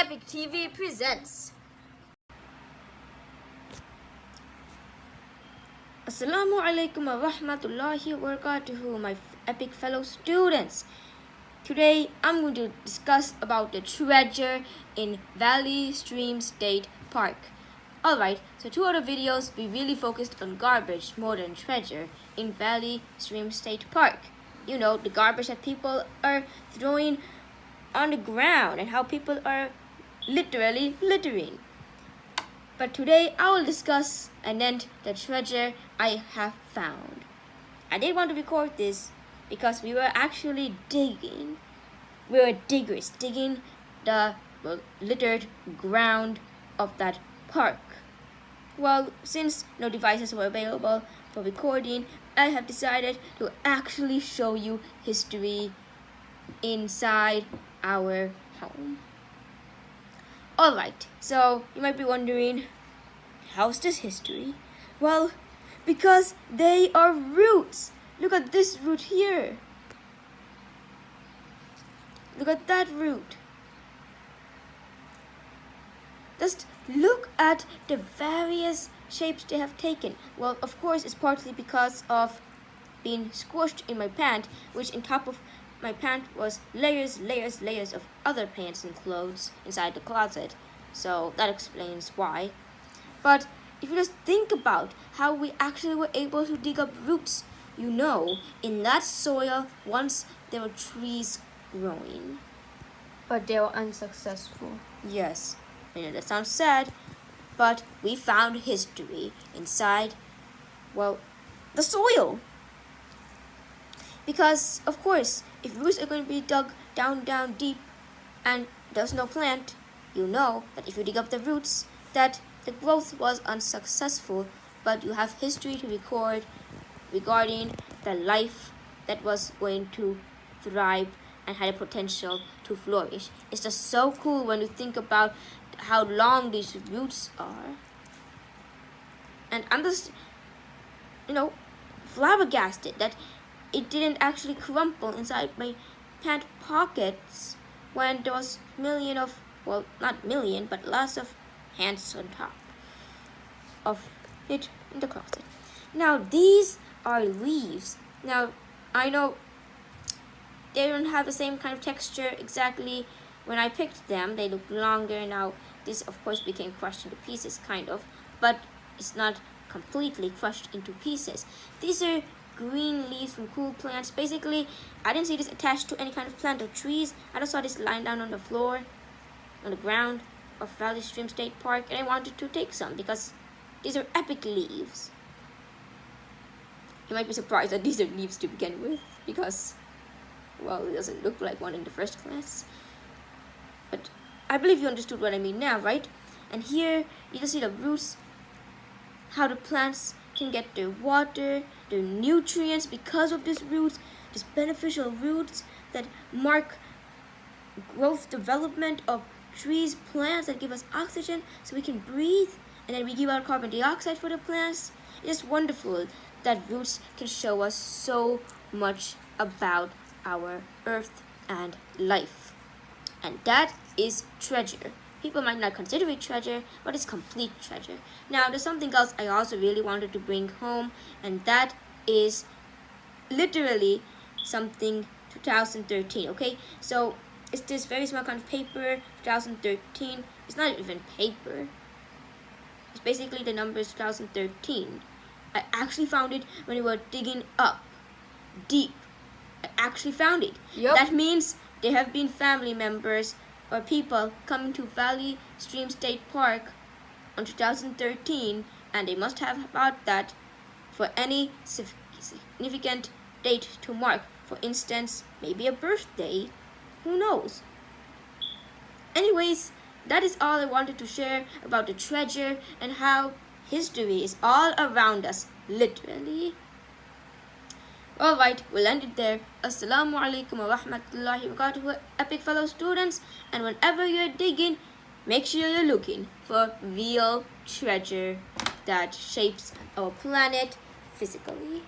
EPIQ TV presents. Assalamu alaikum wa rahmatullahi wa barakatuhu, my EPIQ fellow students. Today I'm going to discuss about the treasure in Valley Stream State Park. Alright, so two other videos we really focused on garbage more than treasure in Valley Stream State Park. You know, the garbage that people are throwing on the ground and how people are literally littering. But today I will discuss and end the treasure I have found. I did want to record this because we were actually digging. We were diggers digging the littered ground of that park. Well, since no devices were available for recording, I have decided to actually show you history inside our home. Alright, so you might be wondering, how's this history? Well, because they are roots. Look at this root here. Look at that root. Just look at the various shapes they have taken. Well, of course, it's partly because of being squished in my pant, which in top of my pant was layers of other pants and clothes inside the closet. So that explains why. But if you just think about how we actually were able to dig up roots, you know, in that soil once there were trees growing. But they were unsuccessful. Yes, I know that sounds sad, but we found history inside, well, the soil. Because, of course, if roots are going to be dug down deep and there's no plant, you know that if you dig up the roots, that the growth was unsuccessful, but you have history to record regarding the life that was going to thrive and had a potential to flourish. It's just so cool when you think about how long these roots are. And I'm just, flabbergasted that it didn't actually crumple inside my pant pockets when there was not million, but lots of hands on top of it in the closet. Now these are leaves. Now I know they don't have the same kind of texture exactly. When I picked them, they look longer. Now this of course became crushed into pieces kind of, but it's not completely crushed into pieces. These are green leaves from cool plants. Basically, I didn't see this attached to any kind of plant or trees. I just saw this lying down on the floor, on the ground of Valley Stream State Park, and I wanted to take some because these are epic leaves. You might be surprised that these are leaves to begin with because, well, it doesn't look like one in the first place. But I believe you understood what I mean now, right? And here you can see the roots, how the plants can get their water, their nutrients because of these roots, these beneficial roots that mark growth development of trees, plants that give us oxygen so we can breathe, and then we give out carbon dioxide for the plants. It's wonderful that roots can show us so much about our earth and life. And that is treasure. People might not consider it treasure, but it's complete treasure. Now, there's something else I also really wanted to bring home, and that is literally something 2013, okay? So, it's this very small kind of paper, 2013. It's not even paper. It's basically the numbers 2013. I actually found it when we were digging up, deep. I actually found it. Yep. That means there have been family members or people coming to Valley Stream State Park on 2013, and they must have about that for any significant date to mark. For instance, maybe a birthday. Who knows? Anyways, that is all I wanted to share about the treasure and how history is all around us, literally. Alright, we'll end it there. Assalamu alaikum wa rahmatullahi wa barakatuh, EPIQ fellow students. And whenever you're digging, make sure you're looking for real treasure that shapes our planet physically.